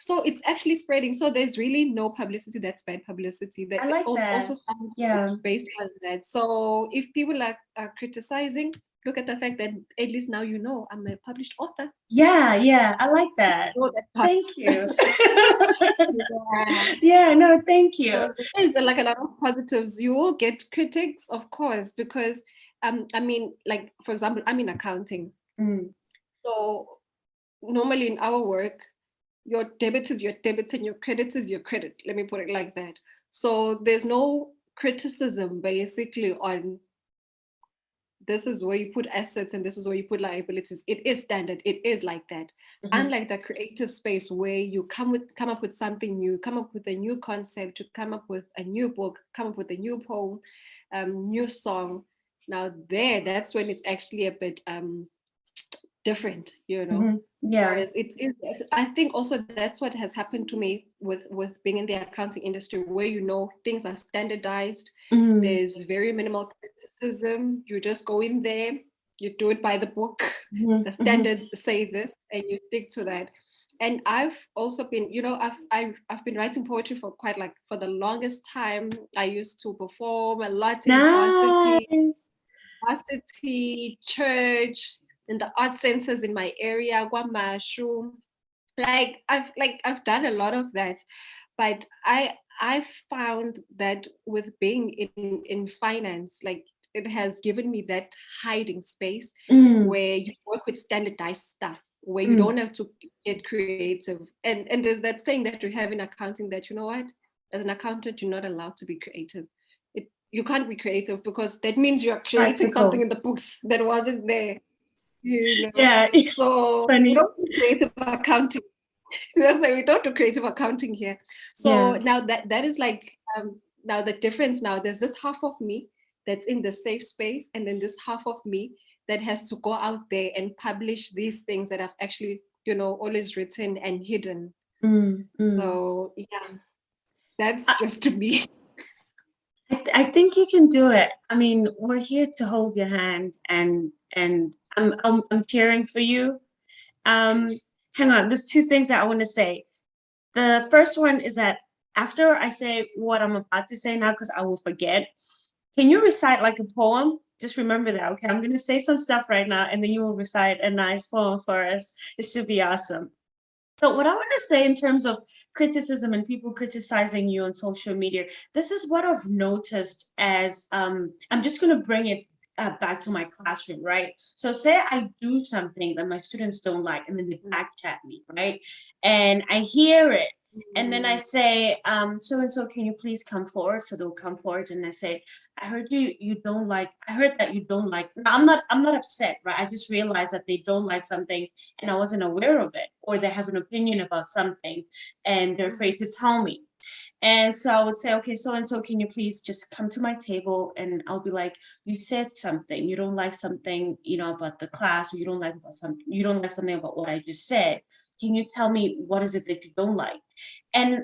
So it's actually spreading. So there's really no publicity that's bad publicity. That I like also that. sounds good Yeah, based on that. So if people are criticizing, look at the fact that at least now I'm a published author. yeah, yeah. I like that. Know that part. Thank you. Yeah. Yeah, no, thank you. So there's like a lot of positives. You will get critics, of course, because I mean, like for example, I'm in accounting. Mm, So normally in our work, your debit is your debit and your credit is your credit. Let me put it like that. So there's no criticism basically on this is where you put assets and this is where you put liabilities. It is standard. It is like that. mhm, Unlike the creative space where you come up with something new, come up with a new concept, to come up with a new book, come up with a new poem, new song. Now that's when it's actually a bit different. mhm. Yeah. Whereas it is, I think also that's what has happened to me with being in the accounting industry, where things are standardized. Mm, There's very minimal criticism. You just go in there, you do it by the book. mhm, The mhm. standards say this, and you stick to that. And I've also been, I've been writing poetry for for the longest time. I used to perform a lot in Nice. church, in the art centers in my area, Guamashu. I've done a lot of that, but I found that with being in finance, like it has given me that hiding space Mm, where you work with standardized stuff, where you mm. don't have to get creative. And there's that saying that we have in accounting that, you know what, as an accountant, you're not allowed to be creative. You can't be creative because that means you're creating something Practical. in the books that wasn't there. you know. Yeah, it's So we funny. don't do creative accounting. That's why we don't do creative accounting here. So Yeah. now that is like now the difference now. There's this half of me that's in the safe space, and then this half of me that has to go out there and publish these things that I've actually, always written and hidden. Mm, mm. So yeah, that's just me. I think you can do it. I mean, we're here to hold your hand, and I'm cheering for you. Um, Hang on, there's two things that I want to say. The first one is that after I say what I'm about to say now, because I will forget, can you recite like a poem? Just remember that, okay? I'm gonna say some stuff right now, and then you will recite a nice poem for us. It should be awesome. So, what I want to say in terms of criticism and people criticizing you on social media, this is what I've noticed as I'm just going to bring it back to my classroom, right? So, say I do something that my students don't like, and then they back chat me, right? And I hear it. And then I Mm, say, so and so, can you please come forward? So they'll come forward, and I say, I heard you don't like. I heard that you don't like. No, I'm not upset, right? I just realized that they don't like something and I wasn't aware of it, or they have an opinion about something and they're afraid to tell me. And so I would say, okay, so and so, can you please just come to my table? And I'll be like, you said something, you don't like something, about the class, or you don't like something about what I just said. Can you tell me what is it that you don't like? And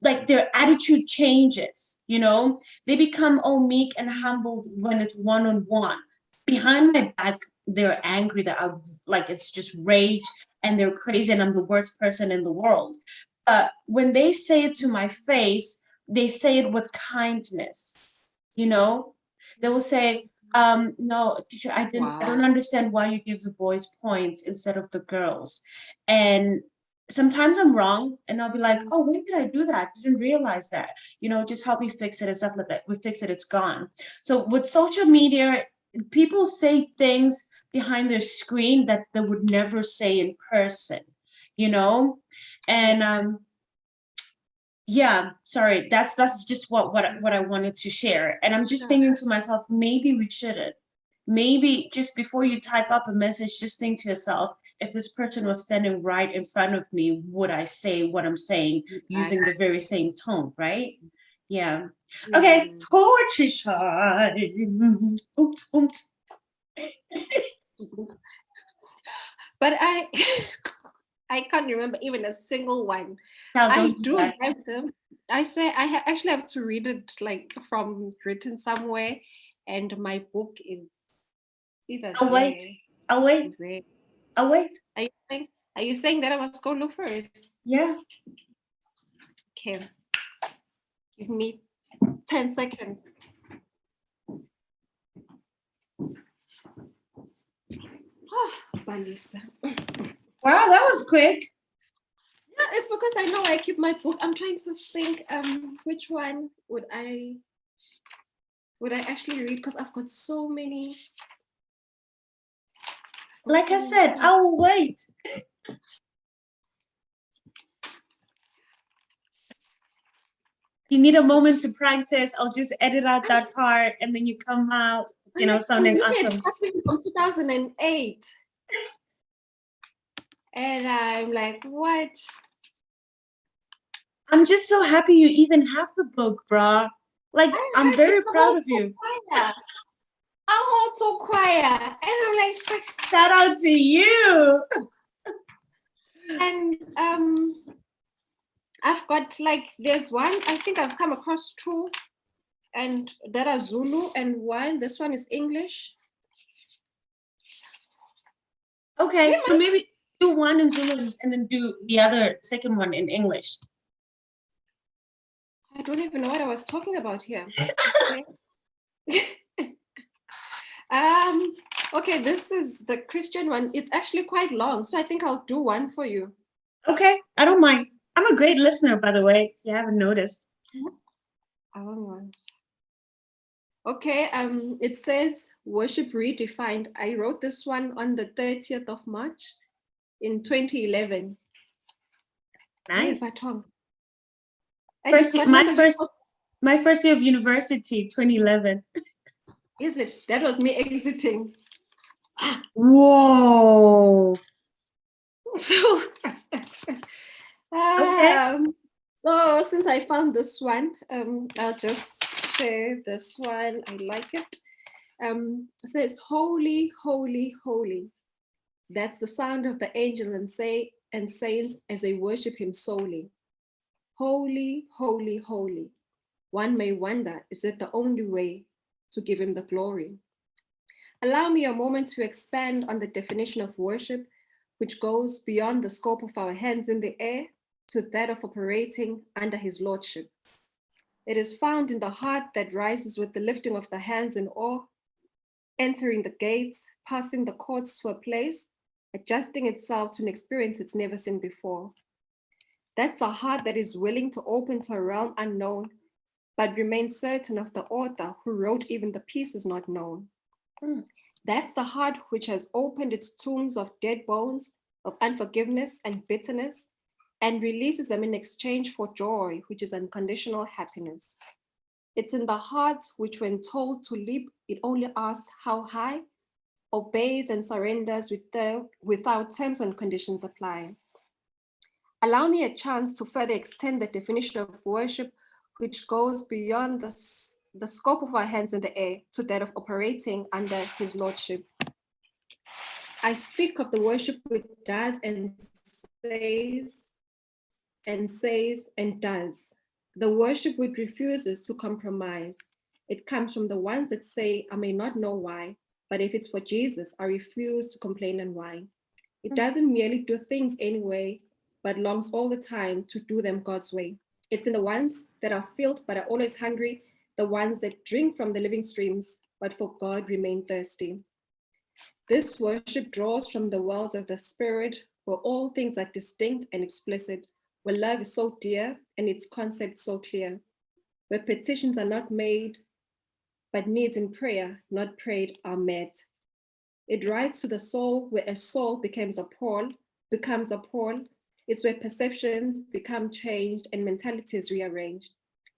like their attitude changes, they become all meek and humbled when it's one on one. Behind my back, they're angry that I like it's just rage and they're crazy and I'm the worst person in the world. But when they say it to my face, they say it with kindness, you know? They will say, no, teacher, I don't wow. understand why you give the boys points instead of the girls. And sometimes I'm wrong and I'll be like, oh, when did I do that? I didn't realize that. Just help me fix it and stuff like that. We fix it, it's gone. So with social media, people say things behind their screen that they would never say in person, you know? Yeah. And yeah, sorry, that's just what I wanted to share. And I'm just Sure. thinking to myself, maybe we shouldn't. Maybe just before you type up a message, just think to yourself, if this person was standing right in front of me, would I say what I'm saying I using the very same tone, right? Yeah. Okay, see. poetry time. Oops, oops. But I I can't remember even a single one. Now I don't do do that. have them. I swear I actually have to read it like from written somewhere, and my book is either I'll wait. there I'll or wait. there. I'll wait. Are you saying? Are you saying that I must go look for it? Yeah. Okay, give me 10 seconds. Oh, Balisa. Wow, that was quick. Yeah, it's because I know I keep my book. I'm trying to think which one would I actually read, because I've got so many. Like I said, I will wait. You need a moment to practice. I'll just edit out that part and then you come out, I'm sounding looking at awesome. something from 2008, and I'm like, what? I'm just so happy you even have the book, brah. Like, I I'm heard it's very the proud whole of you. choir. A whole choir, and I'm like, what? Shout out to you. And I've got like, there's one, I think I've come across two, and that are Zulu, and one, this one is English. Okay, Yeah, so maybe do one in Zulu and then do the other second one in English. I don't even know what I was talking about here. Okay. Okay, this is the Christian one. It's actually quite long, so I think I'll do one for you. Okay, I don't mind. I'm a great listener, by the way, if you haven't noticed. Oh. Okay, it says Worship Redefined. I wrote this one on the 30th of March in 2011. Hey, Nice. Batong. And what My number first year of university, 2011. is it? That was me exiting. Whoa. So, Okay. so since I found this one, I'll just share this one. I like it. It says, "Holy, holy, holy." That's the sound of the angel and saints as they worship him solely. Holy, holy, holy. One may wonder, is it the only way to give him the glory? Allow me a moment to expand on the definition of worship, which goes beyond the scope of our hands in the air to that of operating under his lordship. It is found in the heart that rises with the lifting of the hands in awe, entering the gates, passing the courts to a place, adjusting itself to an experience it's never seen before. That's a heart that is willing to open to a realm unknown, but remains certain of the author who wrote even the pieces not known. That's the heart which has opened its tombs of dead bones, of unforgiveness and bitterness, and releases them in exchange for joy, which is unconditional happiness. It's in the heart which, when told to leap, it only asks how high, obeys and surrenders without terms and conditions apply. Allow me a chance to further extend the definition of worship, which goes beyond the scope of our hands in the air to that of operating under his lordship. I speak of the worship which does and does. The worship which refuses to compromise. It comes from the ones that say, I may not know why, but if it's for Jesus, I refuse to complain and whine. It doesn't merely do things anyway, but longs all the time to do them God's way. It's in the ones that are filled but are always hungry, the ones that drink from the living streams, but for God remain thirsty. This worship draws from the wells of the Spirit, where all things are distinct and explicit, where love is so dear and its concept so clear, where petitions are not made, but needs in prayer, not prayed, are met. It rides to the soul, where a soul becomes a Paul. It's where perceptions become changed and mentalities rearranged.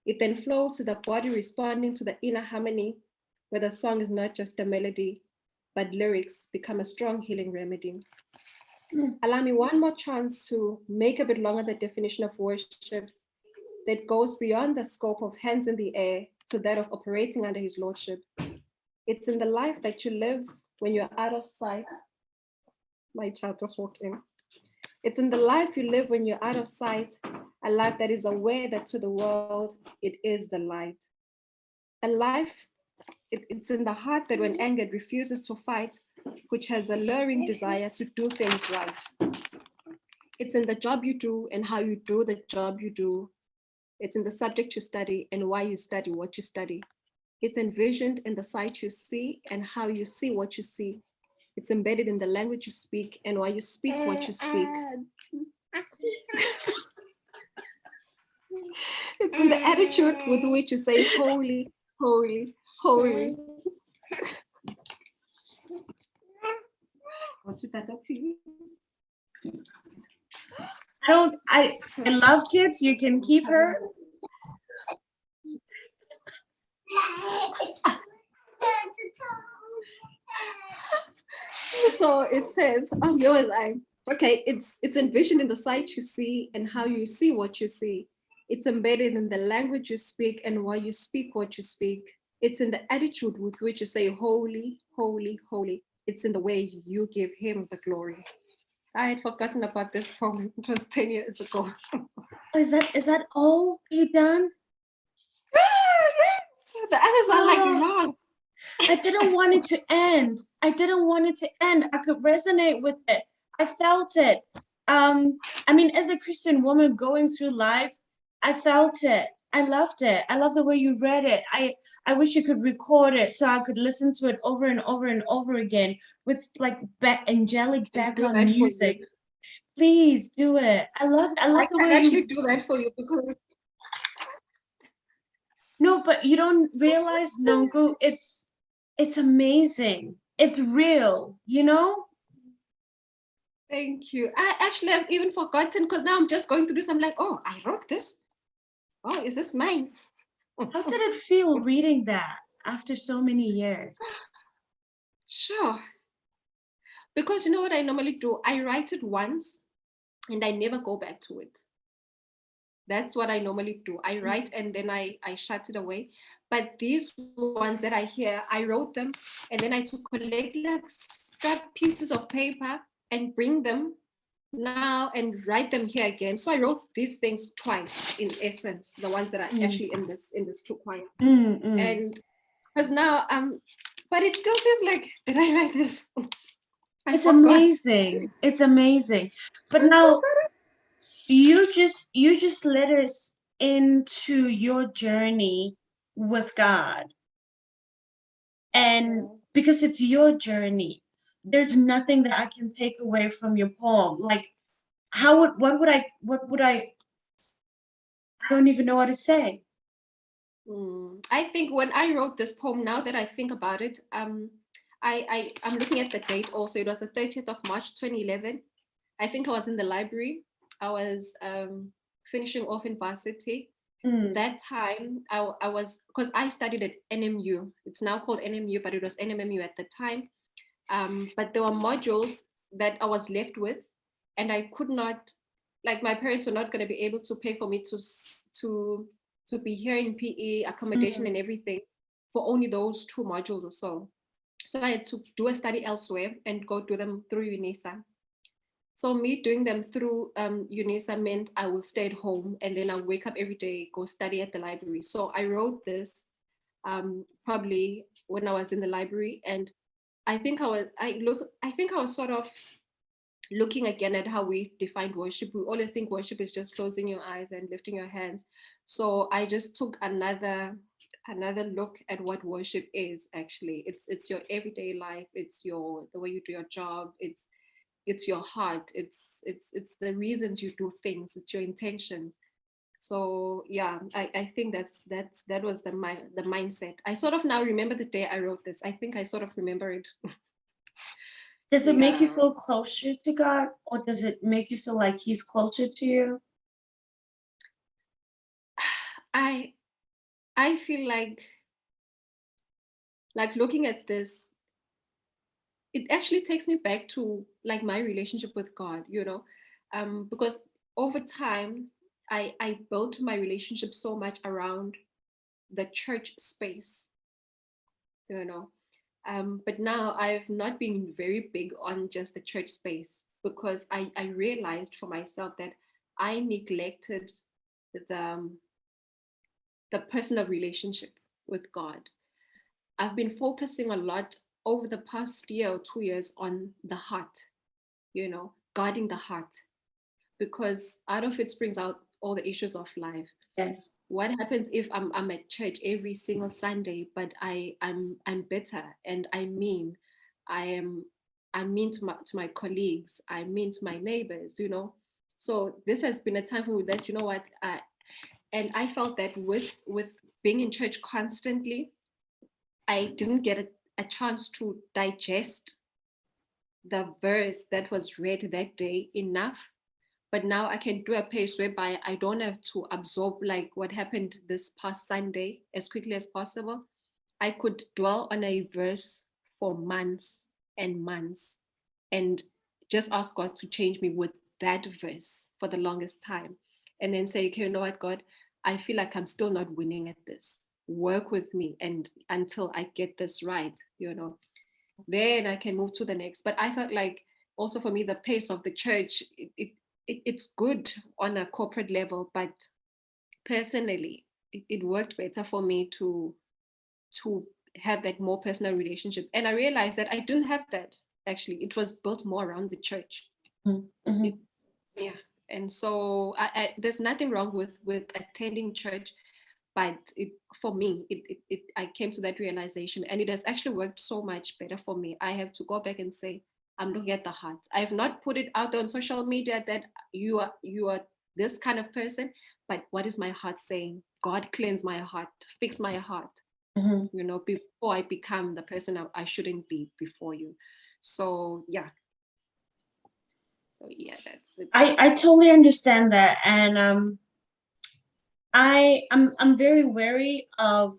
It then flows to the body, responding to the inner harmony, where the song is not just a melody, but lyrics become a strong healing remedy. Allow me one more chance to make a bit longer the definition of worship that goes beyond the scope of hands in the air to that of operating under his lordship. It's in the life that you live when you're out of sight. My child just walked in. It's in the life you live when you're out of sight, a life that is aware that to the world, it is the light. A life, it's in the heart that when angered refuses to fight, which has a luring desire to do things right. It's in the job you do and how you do the job you do. It's in the subject you study and why you study what you study. It's envisioned in the sight you see and how you see what you see. It's embedded in the language you speak and why you speak what you speak. It's in the attitude with which you say holy, holy, holy. What's with that, please? I love kids. You can keep her. So it says, okay, it's envisioned in the sight you see and how you see what you see. It's embedded in the language you speak and why you speak what you speak. It's in the attitude with which you say holy, holy, holy. It's in the way you give him the glory. I had forgotten about this poem. It was 10 years ago. Is that all you done? Yes. The others are like long. I didn't want it to end. I didn't want it to end. I could resonate with it. I felt it. I mean, as a Christian woman going through life, I felt it. I loved it. I love the way you read it. I wish you could record it so I could listen to it over and over and over again with like angelic background music. Please do it. I love the way actually do that for you because no, but you don't realize, Nonku, it's amazing. It's real, you know? thank you. I actually have even forgotten because now I'm just going through some like, oh, I wrote this. Oh, is this mine? How did it feel reading that after so many years? Sure. Because you know what I normally do? I write it once and I never go back to it. That's what I normally do. I write and then I shut it away. But these ones that I hear, I wrote them and then I to collect like scrap pieces of paper and bring them now and write them here again. So I wrote these things twice in essence, the ones that are actually Mm, in this true choir. mm. And because now but it still feels like, did I write this? I It's forgot. amazing. It's amazing. But now you just led us into your journey with God. And Yeah. because it's your journey, there's nothing that I can take away from your poem. Like I don't even know what to say. I think when I wrote this poem, now that I think about it, I'm looking at the date also. It was the 30th of March 2011. I think I was in the library. I was finishing off in varsity. Mm, That time, I was, because I studied at NMU. It's now called NMU, but it was NMMU at the time. But there were modules that I was left with, and I could not, like my parents were not going to be able to pay for me to be here in PE, accommodation mm, and everything for only those two modules or so. So I had to do a study elsewhere and go do them through UNISA. So me doing them through UNISA meant I will stay at home and then I'll wake up every day, go study at the library. So I wrote this probably when I was in the library, and I think I was sort of looking again at how we defined worship. We always think worship is just closing your eyes and lifting your hands. So I just took another look at what worship is actually. It's your everyday life, it's your the way you do your job, it's your heart, it's the reasons you do things, it's your intentions. So yeah, I think that was the mindset. I sort of now remember the day I wrote this. I think I sort of remember it. does it make you Yeah. feel closer to God, or does it make you feel like he's closer to you? I I feel like looking at this, it actually takes me back to like my relationship with God, because over time I built my relationship so much around the church space, you know. But now I've not been very big on just the church space because I realized for myself that I neglected the the personal relationship with God. I've been focusing a lot over the past year or 2 years on the heart, guarding the heart, because out of it springs out all the issues of life. Yes. What happens if I'm at church every single Sunday, but I'm bitter and I am I'm mean to my colleagues, I'm mean to my neighbors. So this has been a time for me that and I felt that with being in church constantly, I didn't get a chance to digest the verse that was read that day enough. But now I can do a pace whereby I don't have to absorb like what happened this past Sunday as quickly as possible. I could dwell on a verse for months and months and just ask God to change me with that verse for the longest time. And then say, okay, you know what, God, I feel like I'm still not winning at this. Work with me and until I get this right. Then I can move to the next. But I felt like also for me, the pace of the church, it's good on a corporate level, but personally, it worked better for me to have that more personal relationship. And I realized that I didn't have that actually. It was built more around the church. Mm-hmm. It, yeah. And so there's nothing wrong with attending church, but for me, I came to that realization, and it has actually worked so much better for me. I have to go back and say, I'm looking at the heart. I have not put it out on social media that you are this kind of person, but what is my heart saying? God, cleanse my heart, fix my heart, Mm-hmm. before I become the person I shouldn't be before you. So yeah, that's it. I totally understand that, and I'm very wary of,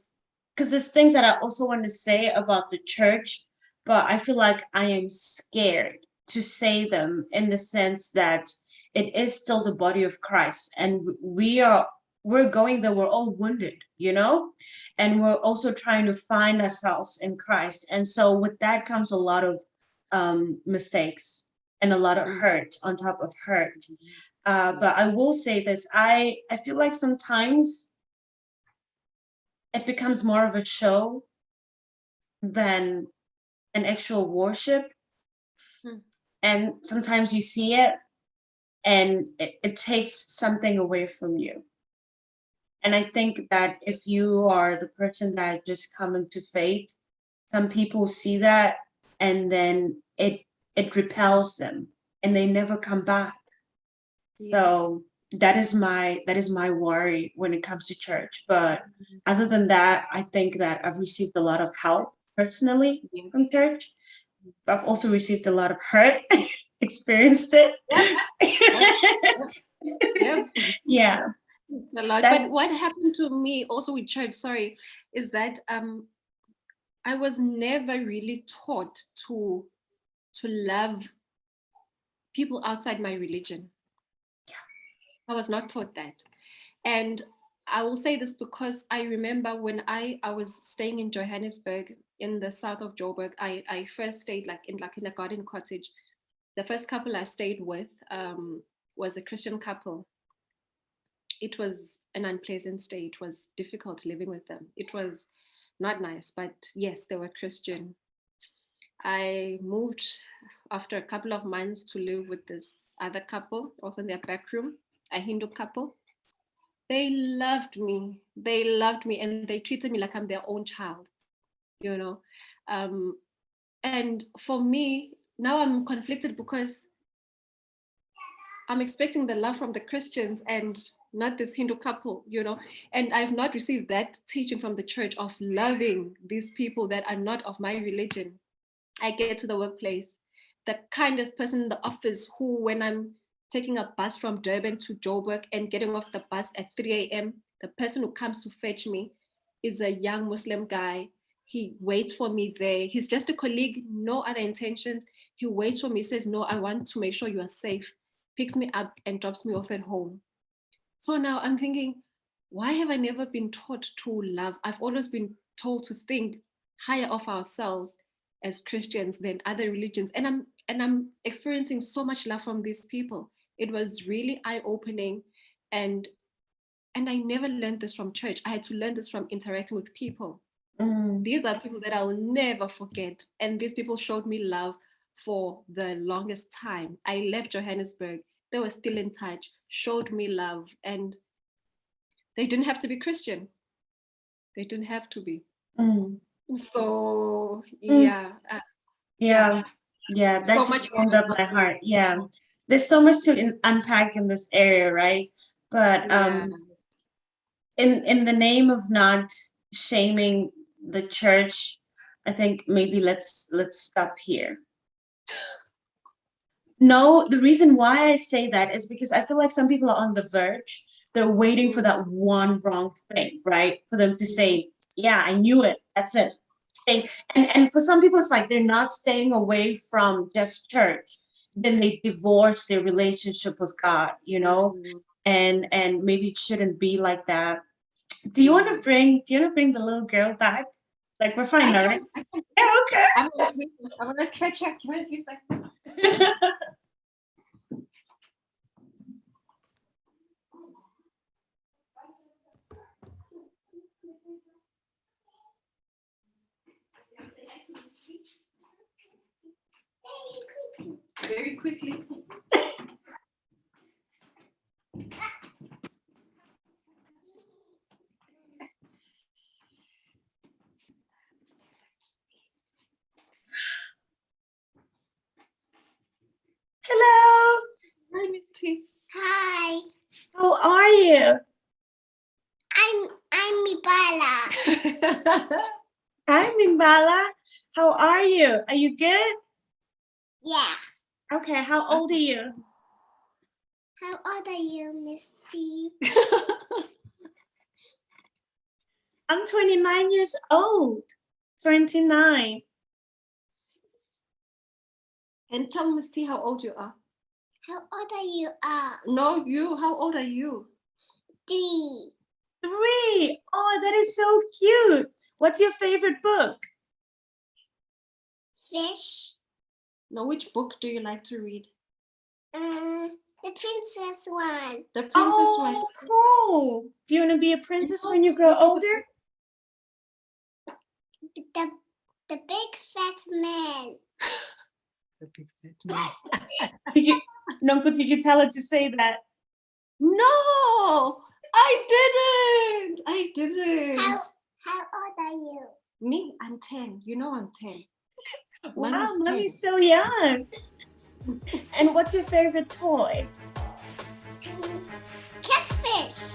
because there's things that I also want to say about the church, but I feel like I am scared to say them in the sense that it is still the body of Christ, and we're going there, we're all wounded, and we're also trying to find ourselves in Christ. And so with that comes a lot of mistakes and a lot of Mm. hurt on top of hurt. But I will say this, I feel like sometimes it becomes more of a show than an actual worship. Mm. And sometimes you see it and it takes something away from you. And I think that if you are the person that just come into faith, some people see that and then it repels them and they never come back. Yeah. So that is my worry when it comes to church. But Mhm. other than that, I think that I've received a lot of help personally Yeah. from church. I've also received a lot of hurt, experienced it. Yep. Yep. Yeah, It's a lot. But that's what happened to me also with church, sorry, is that I was never really taught to love people outside my religion. I was not taught that. And I will say this because I remember when I was staying in Johannesburg in the south of Joburg, I first stayed like in a garden cottage. The first couple I stayed with was a Christian couple. It was an unpleasant stay. It was difficult living with them. It was not nice, but yes, they were Christian. I moved after a couple of months to live with this other couple, also in their back room, a Hindu couple. They loved me. They loved me and they treated me like I'm their own child, you know. Um, and for me, now I'm conflicted because I'm expecting the love from the Christians and not this Hindu couple, you know. And I've not received that teaching from the church of loving these people that are not of my religion. I get to the workplace, the kindest person in the office who, when I'm taking a bus from Durban to Joburg and getting off the bus at 3 a.m., the person who comes to fetch me is a young Muslim guy. He waits for me there. He's just a colleague, no other intentions. He waits for me, says, "No, I want to make sure you are safe," picks me up and drops me off at home. So now I'm thinking, why have I never been taught to love? I've always been told to think higher of ourselves as Christians than other religions. And I'm experiencing so much love from these people. It was really eye-opening. And and I never learned this from church. I had to learn this from interacting with people. mm, These are people that I'll never forget. And these people showed me love for the longest time. I left Johannesburg. They were still in touch, showed me love. And they didn't have to be Christian. They didn't have to be. mm, So mm. yeah, yeah. Yeah, yeah, that So much just more warmed I up want my to heart. Yeah, there's so much to unpack in this area, right? But yeah. in the name of not shaming the church, I think maybe let's stop here. No, the reason why I say that is because I feel like some people are on the verge. They're waiting for Mm, that one wrong thing, right? For them to mm, say, "Yeah, I knew it. That's it." Stay. And for some people, it's like they're not staying away from just church. Then they divorce their relationship with God, mm, and maybe it shouldn't be like that. yeah. Do you want to bring the little girl back? Like we're fine, I all right? can. I can. Yeah, okay. I'm gonna catch her. Give me a few seconds. Very quickly. Hello. Hi, Miss T. Hi, How are you? I'm Mibala. Hi, Mibala. How are you? Are you good? Yeah. Okay, how old are you? How old are you, Misty? I'm 29 years old. 29. And tell Miss T how old you are. How old are you? No, you. How old are you? 3. 3. Oh, that is so cute. What's your favorite book? Fish. Now, which book do you like to read? The princess one. The princess one. Oh, cool. Do you want to be a princess when you grow older? The big fat man. The big fat man. Nonku, did you tell her to say that? No, I didn't. How old are you? Me, I'm 10. You know I'm 10. Wow, Mommy's mommy's so young. And what's your favorite toy? Catfish.